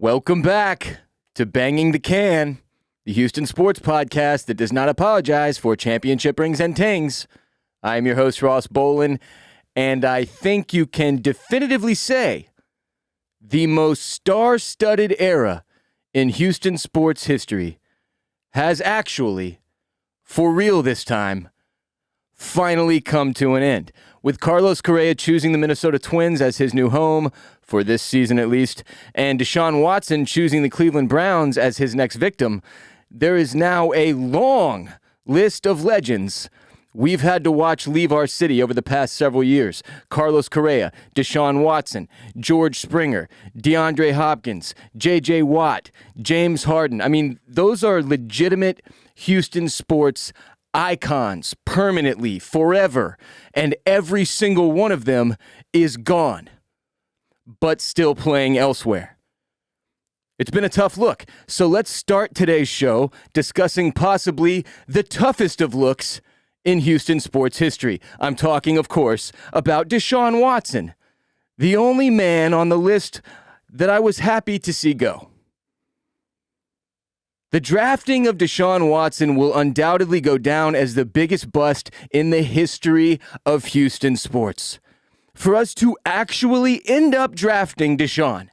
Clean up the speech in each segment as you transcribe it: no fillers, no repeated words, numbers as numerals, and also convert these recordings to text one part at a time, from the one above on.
Welcome back to Banging the Can, the Houston sports podcast that does not apologize for championship rings and tings. I am your host, Ross Bolen, and I think you can definitively say the most star-studded era in Houston sports history has actually, for real this time, finally come to an end. With Carlos Correa choosing the Minnesota Twins as his new home, for this season at least, and Deshaun Watson choosing the Cleveland Browns as his next victim, there is now a long list of legends we've had to watch leave our city over the past several years. Carlos Correa, Deshaun Watson, George Springer, DeAndre Hopkins, J.J. Watt, James Harden. I mean, those are legitimate Houston sports icons permanently, forever, and every single one of them is gone, but still playing elsewhere. It's been a tough look, so let's start today's show discussing possibly the toughest of looks in Houston sports history. I'm talking, of course, about Deshaun Watson, the only man on the list that I was happy to see go. The drafting of Deshaun Watson will undoubtedly go down as the biggest bust in the history of Houston sports. For us to actually end up drafting Deshaun,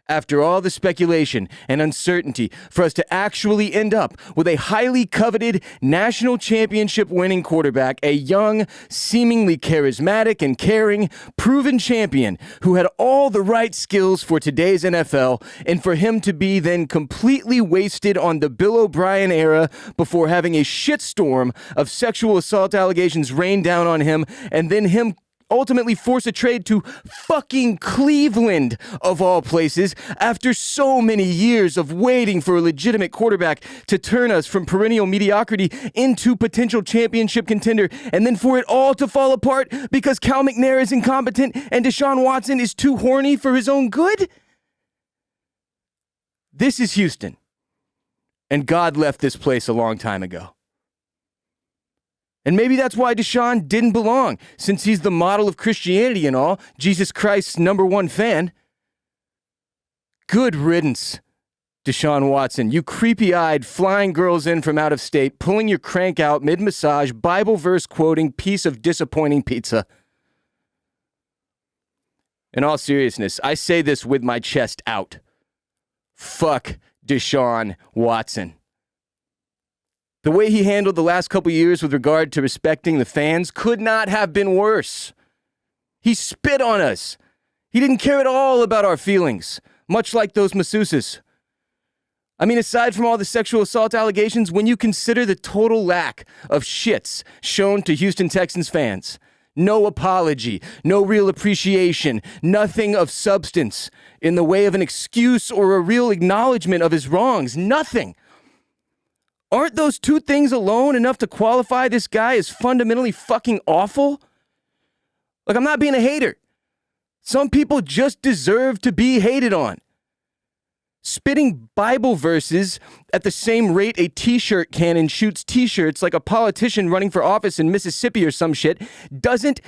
after all the speculation and uncertainty, for us to actually end up with a highly coveted national championship winning quarterback, a young, seemingly charismatic and caring, proven champion who had all the right skills for today's NFL, and for him to be then completely wasted on the Bill O'Brien era before having a shitstorm of sexual assault allegations rain down on him, and then him ultimately force a trade to fucking Cleveland, of all places, after so many years of waiting for a legitimate quarterback to turn us from perennial mediocrity into potential championship contender, and then for it all to fall apart because Cal McNair is incompetent and Deshaun Watson is too horny for his own good? This is Houston, and God left this place a long time ago. And maybe that's why Deshaun didn't belong, since he's the model of Christianity and all, Jesus Christ's number one fan. Good riddance, Deshaun Watson, you creepy-eyed, flying girls in from out of state, pulling your crank out mid-massage, Bible verse-quoting piece of disappointing pizza. In all seriousness, I say this with my chest out. Fuck Deshaun Watson. The way he handled the last couple years with regard to respecting the fans could not have been worse. He spit on us. He didn't care at all about our feelings, much like those masseuses. I mean, aside from all the sexual assault allegations, when you consider the total lack of shits shown to Houston Texans fans, no apology, no real appreciation, nothing of substance in the way of an excuse or a real acknowledgement of his wrongs, nothing. Aren't those two things alone enough to qualify this guy as fundamentally fucking awful? Like, I'm not being a hater. Some people just deserve to be hated on. Spitting Bible verses at the same rate a t-shirt cannon shoots t-shirts like a politician running for office in Mississippi or some shit doesn't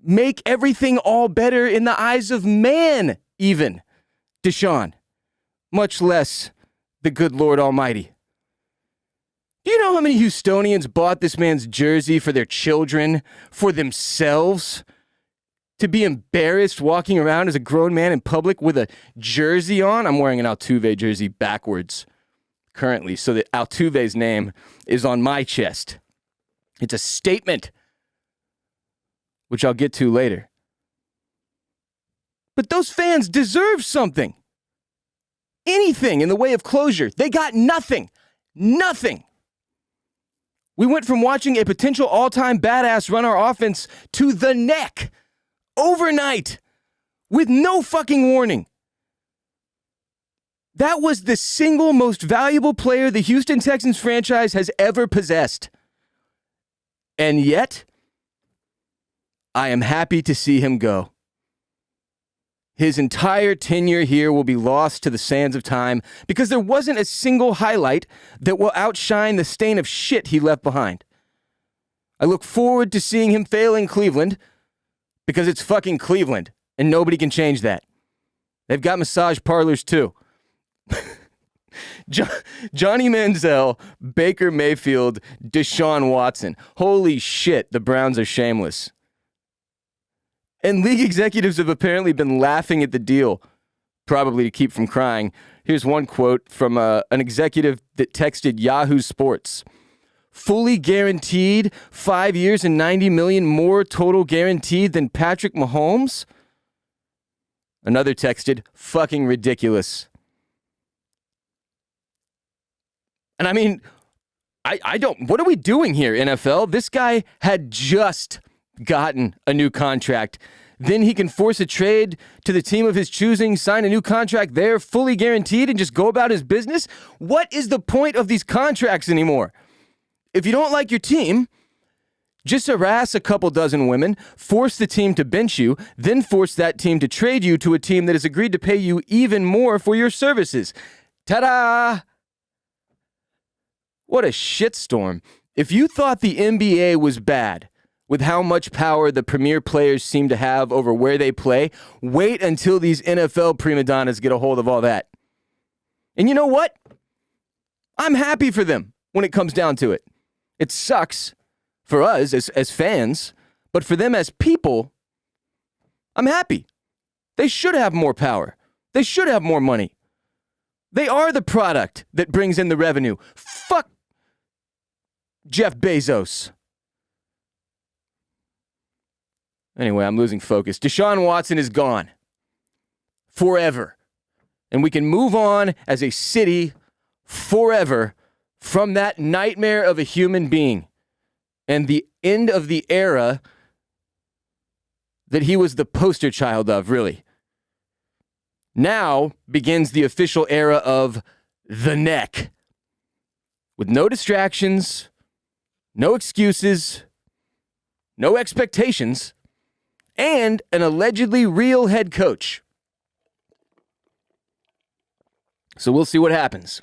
make everything all better in the eyes of man, even, Deshaun. Much less the good Lord Almighty. Do you know how many Houstonians bought this man's jersey for their children, for themselves? To be embarrassed walking around as a grown man in public with a jersey on? I'm wearing an Altuve jersey backwards currently, so that Altuve's name is on my chest. It's a statement, which I'll get to later. But those fans deserve something. Anything in the way of closure. They got nothing. Nothing. We went from watching a potential all-time badass run our offense to the neck overnight with no fucking warning. That was the single most valuable player the Houston Texans franchise has ever possessed. And yet, I am happy to see him go. His entire tenure here will be lost to the sands of time because there wasn't a single highlight that will outshine the stain of shit he left behind. I look forward to seeing him fail in Cleveland because it's fucking Cleveland and nobody can change that. They've got massage parlors too. Johnny Manziel, Baker Mayfield, Deshaun Watson. Holy shit, the Browns are shameless. And league executives have apparently been laughing at the deal, probably to keep from crying. Here's one quote from an executive that texted Yahoo Sports. Fully guaranteed, 5 years and $90 million more total guaranteed than Patrick Mahomes? Another texted, fucking ridiculous. And I mean, I don't, what are we doing here, NFL? This guy had just gotten a new contract. Then he can force a trade to the team of his choosing, sign a new contract there, fully guaranteed, and just go about his business? What is the point of these contracts anymore? If you don't like your team, just harass a couple dozen women, force the team to bench you, then force that team to trade you to a team that has agreed to pay you even more for your services. Ta-da! What a shitstorm. If you thought the NBA was bad, with how much power the premier players seem to have over where they play, wait until these NFL prima donnas get a hold of all that. And you know what? I'm happy for them when it comes down to it. It sucks for us as fans, but for them as people, I'm happy. They should have more power. They should have more money. They are the product that brings in the revenue. Fuck Jeff Bezos. Anyway, I'm losing focus. Deshaun Watson is gone. Forever. And we can move on as a city forever from that nightmare of a human being and the end of the era that he was the poster child of, really. Now begins the official era of the neck. With no distractions, no excuses, no expectations, and an allegedly real head coach. So we'll see what happens.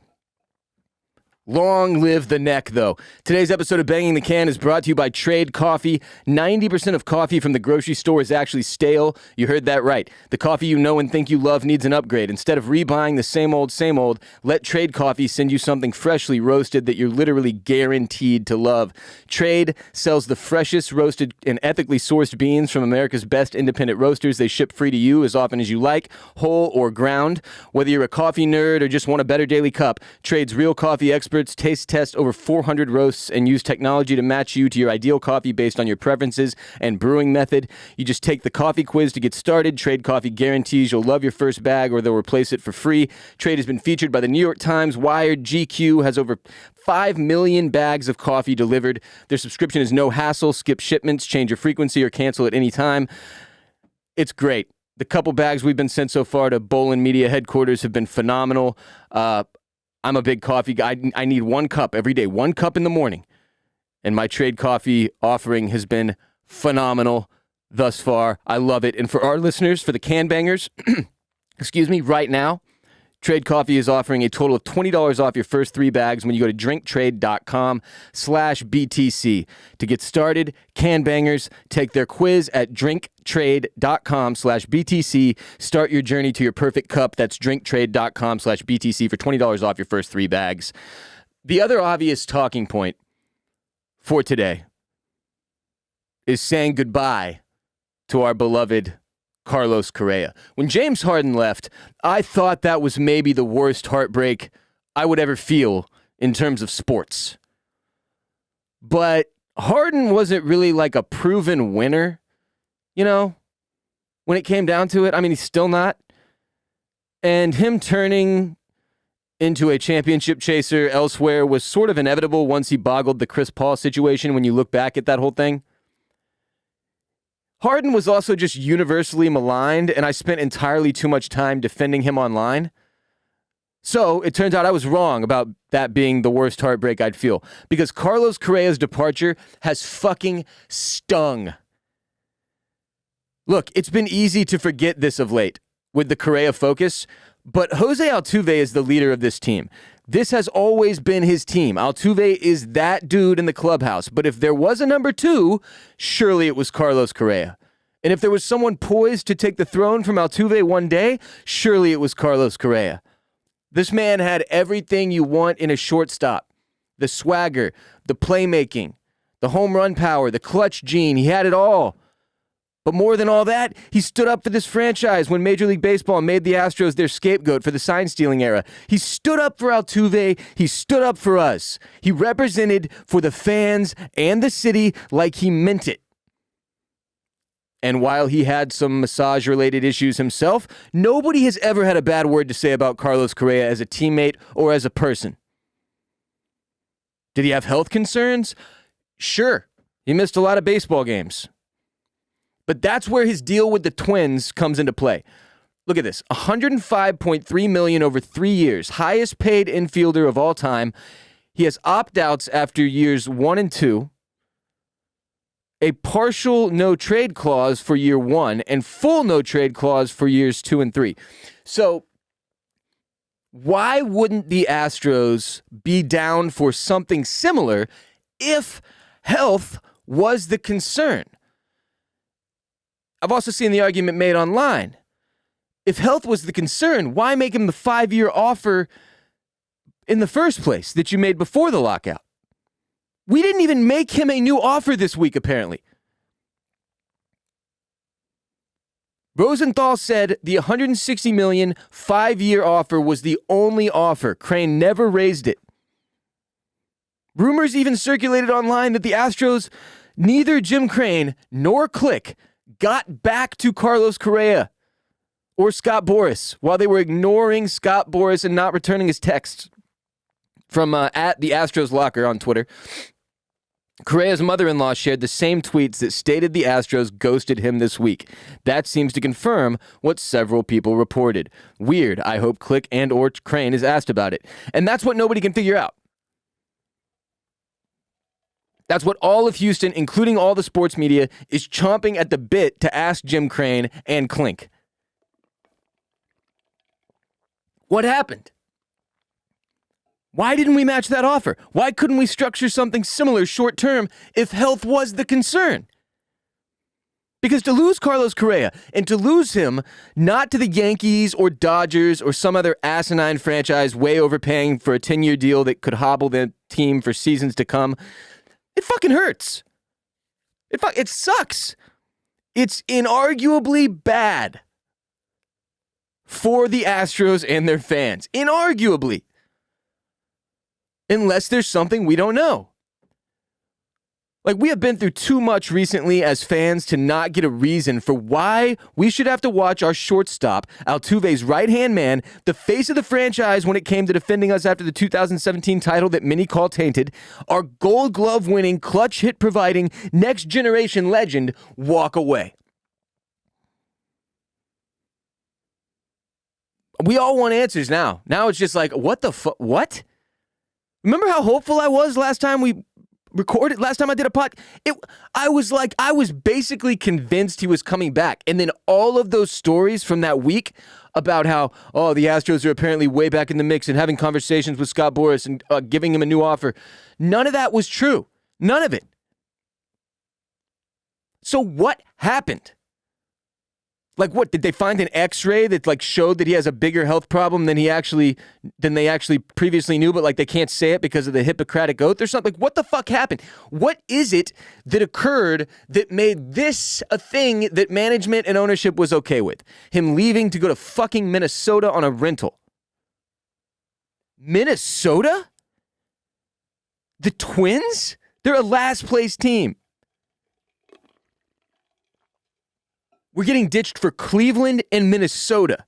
Long live the neck, though. Today's episode of Banging the Can is brought to you by Trade Coffee. 90% of coffee from the grocery store is actually stale. You heard that right. The coffee you know and think you love needs an upgrade. Instead of rebuying the same old, let Trade Coffee send you something freshly roasted that you're literally guaranteed to love. Trade sells the freshest roasted and ethically sourced beans from America's best independent roasters. They ship free to you as often as you like, whole or ground. Whether you're a coffee nerd or just want a better daily cup, Trade's real coffee experts taste test over 400 roasts and use technology to match you to your ideal coffee based on your preferences and brewing method. You just take the coffee quiz to get started. Trade Coffee guarantees you'll love your first bag or they'll replace it for free. Trade has been featured by the New York Times, Wired, GQ, has over 5 million bags of coffee delivered. Their subscription is no hassle. Skip shipments, change your frequency, or cancel at any time. It's great. The couple bags we've been sent so far to Bolen Media headquarters have been phenomenal. I'm a big coffee guy. I need 1 cup every day, 1 cup in the morning. And my Trade Coffee offering has been phenomenal thus far. I love it. And for our listeners, for the can bangers, right now, Trade Coffee is offering a total of $20 off your first 3 bags when you go to drinktrade.com/BTC. To get started, can bangers take their quiz at drinktrade.com/BTC. Start your journey to your perfect cup. That's drinktrade.com/BTC for $20 off your first 3 bags. The other obvious talking point for today is saying goodbye to our beloved Carlos Correa. When James Harden left, I thought that was maybe the worst heartbreak I would ever feel in terms of sports. But Harden wasn't really like a proven winner, you know, when it came down to it. I mean, he's still not. And him turning into a championship chaser elsewhere was sort of inevitable once he boggled the Chris Paul situation when you look back at that whole thing. Harden was also just universally maligned, and I spent entirely too much time defending him online. So it turns out I was wrong about that being the worst heartbreak I'd feel, because Carlos Correa's departure has fucking stung. Look, it's been easy to forget this of late with the Correa focus, but Jose Altuve is the leader of this team. This has always been his team. Altuve is that dude in the clubhouse. But if there was a number 2, surely it was Carlos Correa. And if there was someone poised to take the throne from Altuve one day, surely it was Carlos Correa. This man had everything you want in a shortstop. The swagger, the playmaking, the home run power, the clutch gene. He had it all. But more than all that, he stood up for this franchise when Major League Baseball made the Astros their scapegoat for the sign-stealing era. He stood up for Altuve. He stood up for us. He represented for the fans and the city like he meant it. And while he had some massage-related issues himself, nobody has ever had a bad word to say about Carlos Correa as a teammate or as a person. Did he have health concerns? Sure. He missed a lot of baseball games. But that's where his deal with the Twins comes into play. Look at this. $105.3 million over 3 years. Highest paid infielder of all time. He has opt-outs after years 1 and 2. A partial no-trade clause for year 1 and full no-trade clause for years 2 and 3. So why wouldn't the Astros be down for something similar if health was the concern? I've also seen the argument made online. If health was the concern, why make him the 5-year offer in the first place that you made before the lockout? We didn't even make him a new offer this week, apparently. Rosenthal said the $160 million 5-year offer was the only offer. Crane never raised it. Rumors even circulated online that the Astros, neither Jim Crane nor Click, got back to Carlos Correa or Scott Boras while they were ignoring Scott Boras and not returning his texts from at the Astros locker on Twitter. Correa's mother-in-law shared the same tweets that stated the Astros ghosted him this week. That seems to confirm what several people reported. Weird. I hope Click and or Crane is asked about it. And that's what nobody can figure out. That's what all of Houston, including all the sports media, is chomping at the bit to ask Jim Crane and Clink. What happened? Why didn't we match that offer? Why couldn't we structure something similar short term if health was the concern? Because to lose Carlos Correa and to lose him not to the Yankees or Dodgers or some other asinine franchise way overpaying for a 10-year deal that could hobble the team for seasons to come, it fucking hurts. It sucks. It's inarguably bad for the Astros and their fans. Inarguably. Unless there's something we don't know. Like, we have been through too much recently as fans to not get a reason for why we should have to watch our shortstop, Altuve's right-hand man, the face of the franchise when it came to defending us after the 2017 title that many call tainted, our Gold Glove-winning, clutch hit-providing, next-generation legend walk away. We all want answers now. Now it's just like, what the fuck? What? Remember how hopeful I was last time we recorded? Last time I did a pod? I was basically convinced he was coming back. And then all of those stories from that week about how, the Astros are apparently way back in the mix and having conversations with Scott Boras and giving him a new offer. None of that was true. None of it. So what happened? Like, what, did they find an x-ray that like showed that he has a bigger health problem than they actually previously knew, but like they can't say it because of the Hippocratic Oath or something? Like, what the fuck happened? What is it that occurred that made this a thing that management and ownership was okay with? Him leaving to go to fucking Minnesota on a rental. Minnesota? The Twins? They're a last place team. We're getting ditched for Cleveland and Minnesota.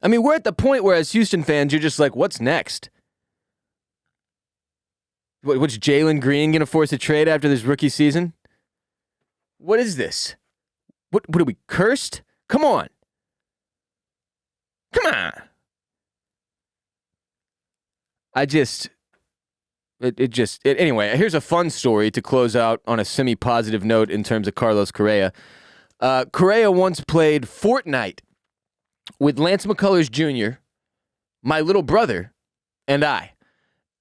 I mean, we're at the point where as Houston fans, you're just like, what's next? What's Jalen Green going to force a trade after this rookie season? What is this? What are we, cursed? Come on. Come on. Anyway, here's a fun story to close out on a semi-positive note in terms of Carlos Correa. Correa once played Fortnite with Lance McCullers Jr., my little brother, and I.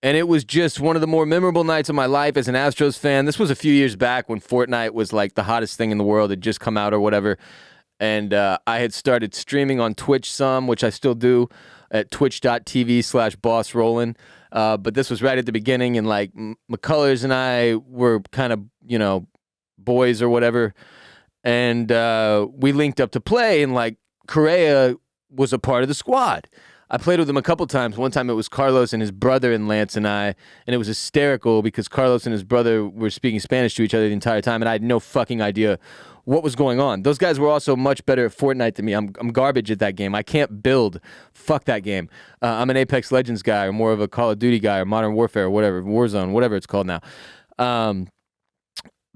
And it was just one of the more memorable nights of my life as an Astros fan. This was a few years back when Fortnite was like the hottest thing in the world. It had just come out or whatever. And I had started streaming on Twitch some, which I still do at twitch.tv/bossrollin. But this was right at the beginning, and like McCullers and I were kind of, boys or whatever. And we linked up to play, and like Correa was a part of the squad. I played with him a couple times. One time it was Carlos and his brother and Lance and I, and it was hysterical because Carlos and his brother were speaking Spanish to each other the entire time, and I had no fucking idea what was going on. Those guys were also much better at Fortnite than me. I'm garbage at that game. I can't build. Fuck that game. I'm an Apex Legends guy, or more of a Call of Duty guy, or Modern Warfare, or whatever, Warzone, whatever it's called now.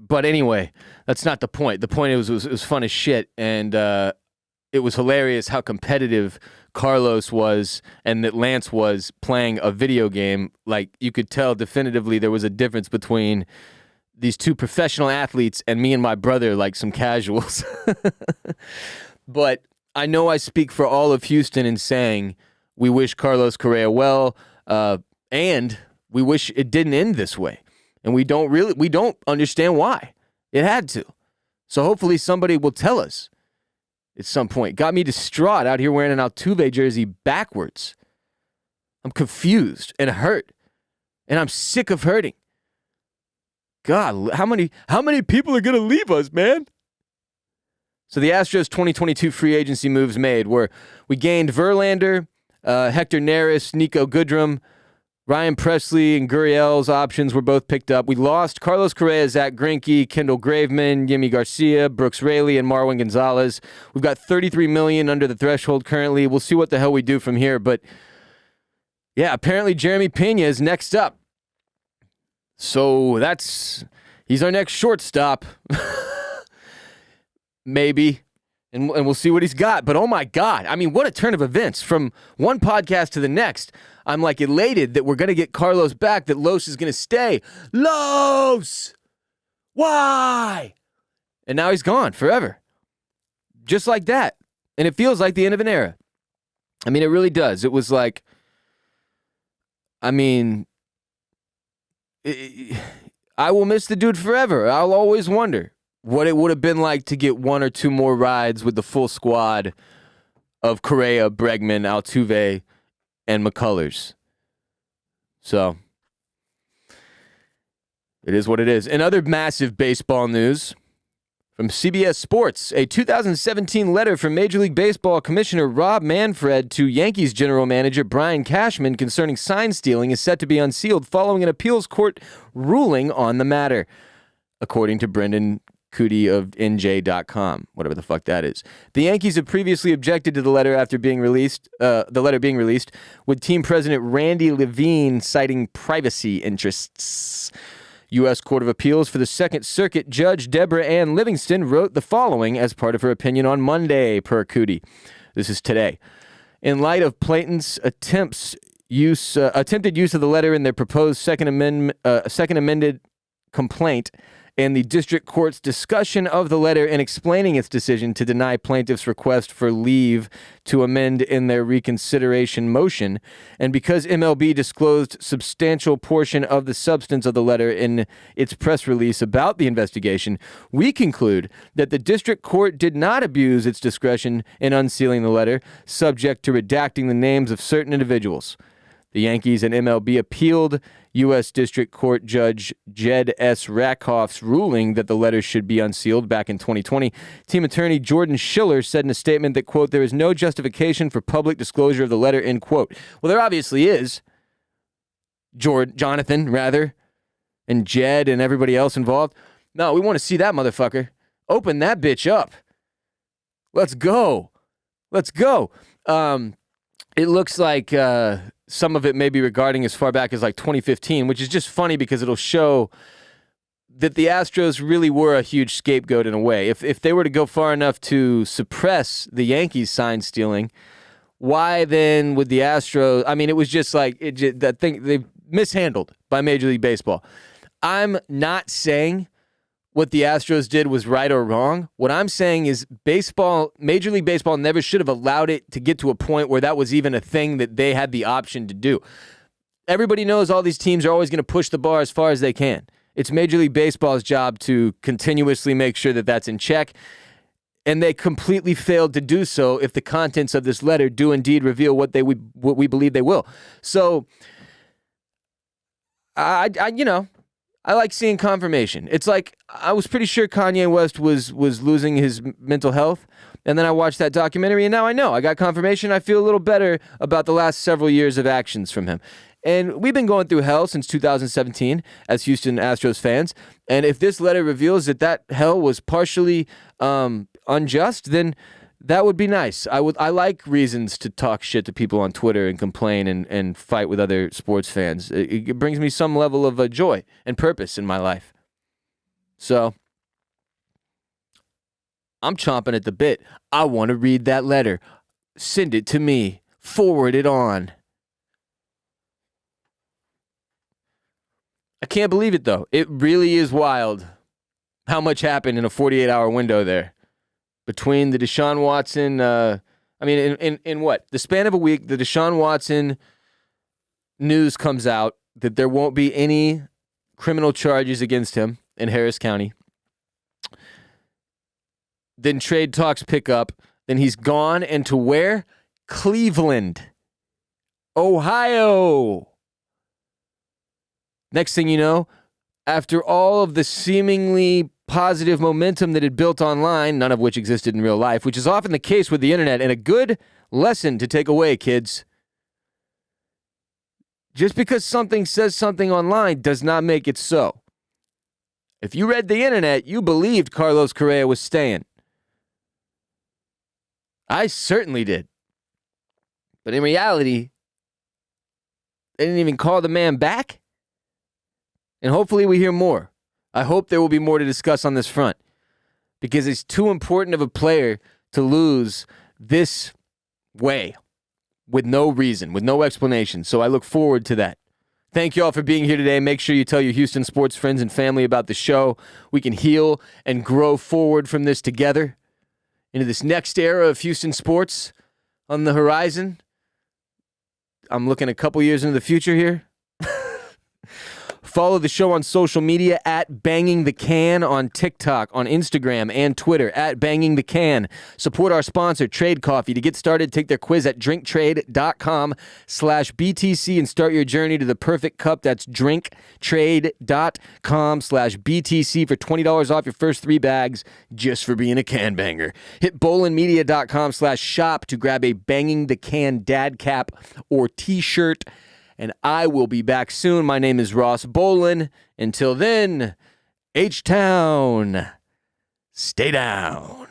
But anyway, that's not the point. The point is it was fun as shit, and it was hilarious how competitive Carlos was and that Lance was playing a video game. Like, you could tell definitively there was a difference between these two professional athletes and me and my brother, like some casuals. But I know I speak for all of Houston in saying we wish Carlos Correa well, and we wish it didn't end this way. And we don't understand why it had to. So hopefully somebody will tell us at some point. Got me distraught out here wearing an Altuve jersey backwards. I'm confused and hurt. And I'm sick of hurting. God, how many people are going to leave us, man? So the Astros 2022 free agency moves made were we gained Verlander, Hector Neris, Nico Goodrum, Ryan Presley and Gurriel's options were both picked up. We lost Carlos Correa, Zach Greinke, Kendall Graveman, Yimi Garcia, Brooks Raley, and Marwin Gonzalez. We've got $33 million under the threshold currently. We'll see what the hell we do from here. But, yeah, apparently Jeremy Pena is next up. So he's our next shortstop. Maybe. And we'll see what he's got. But, oh, my God. I mean, what a turn of events. From one podcast to the next, I'm, like, elated that we're going to get Carlos back, that Los is going to stay. Los! Why? And now he's gone forever. Just like that. And it feels like the end of an era. I mean, it really does. It was like, I mean, I will miss the dude forever. I'll always wonder what it would have been like to get one or two more rides with the full squad of Correa, Bregman, Altuve, and McCullers. So, it is what it is. In other massive baseball news, from CBS Sports, a 2017 letter from Major League Baseball Commissioner Rob Manfred to Yankees general manager Brian Cashman concerning sign stealing is set to be unsealed following an appeals court ruling on the matter, according to Brendan Cootie of NJ.com, whatever the fuck that is. The Yankees have previously objected to the letter after being released, with team president Randy Levine citing privacy interests. U.S. Court of Appeals for the Second Circuit Judge Deborah Ann Livingston wrote the following as part of her opinion on Monday, per Cootie. This is today. In light of plaintiffs' attempted use of the letter in their proposed second amended complaint, and the district court's discussion of the letter and explaining its decision to deny plaintiffs' request for leave to amend in their reconsideration motion, and because MLB disclosed substantial portion of the substance of the letter in its press release about the investigation, we conclude that the district court did not abuse its discretion in unsealing the letter, subject to redacting the names of certain individuals. The Yankees and MLB appealed U.S. District Court Judge Jed S. Rakoff's ruling that the letter should be unsealed back in 2020. Team attorney Jordan Schiller said in a statement that, quote, there is no justification for public disclosure of the letter, end quote. Well, there obviously is. Jonathan, and Jed and everybody else involved. No, we want to see that motherfucker. Open that bitch up. Let's go. It looks like some of it may be regarding as far back as like 2015, which is just funny because it'll show that the Astros really were a huge scapegoat in a way. If they were to go far enough to suppress the Yankees sign stealing, why then would the Astros? I mean, it was just like that thing they mishandled by Major League Baseball. I'm not saying what the Astros did was right or wrong. What I'm saying is Major League Baseball never should have allowed it to get to a point where that was even a thing that they had the option to do. Everybody knows all these teams are always going to push the bar as far as they can. It's Major League Baseball's job to continuously make sure that that's in check. And they completely failed to do so if the contents of this letter do indeed reveal what we believe they will. So, I like seeing confirmation. It's like I was pretty sure Kanye West was losing his mental health, and then I watched that documentary, and now I know. I got confirmation. I feel a little better about the last several years of actions from him. And we've been going through hell since 2017 as Houston Astros fans. And if this letter reveals that hell was partially unjust, then that would be nice. I like reasons to talk shit to people on Twitter and complain and fight with other sports fans. It brings me some level of joy and purpose in my life. So I'm chomping at the bit. I want to read that letter. Send it to me. Forward it on. I can't believe it, though. It really is wild how much happened in a 48-hour window there. Between the Deshaun Watson, in what? The span of a week, the Deshaun Watson news comes out that there won't be any criminal charges against him in Harris County. Then trade talks pick up. Then he's gone, and to where? Cleveland, Ohio. Next thing you know, after all of the seemingly positive momentum that had built online, none of which existed in real life, which is often the case with the internet, and a good lesson to take away, kids. Just because something says something online does not make it so. If you read the internet, you believed Carlos Correa was staying. I certainly did. But in reality, they didn't even call the man back. And hopefully we hear more. I hope there will be more to discuss on this front because it's too important of a player to lose this way with no reason, with no explanation. So I look forward to that. Thank you all for being here today. Make sure you tell your Houston sports friends and family about the show. We can heal and grow forward from this together into this next era of Houston sports on the horizon. I'm looking a couple years into the future here. Follow the show on social media at Banging the Can on TikTok, on Instagram, and Twitter at Banging the Can. Support our sponsor, Trade Coffee. To get started, take their quiz at drinktrade.com/BTC and start your journey to the perfect cup. That's drinktrade.com/BTC for $20 off your first 3 bags just for being a can banger. Hit bolenmedia.com/shop to grab a Banging the Can dad cap or t-shirt. And I will be back soon. My name is Ross Bolen. Until then, H-Town, stay down.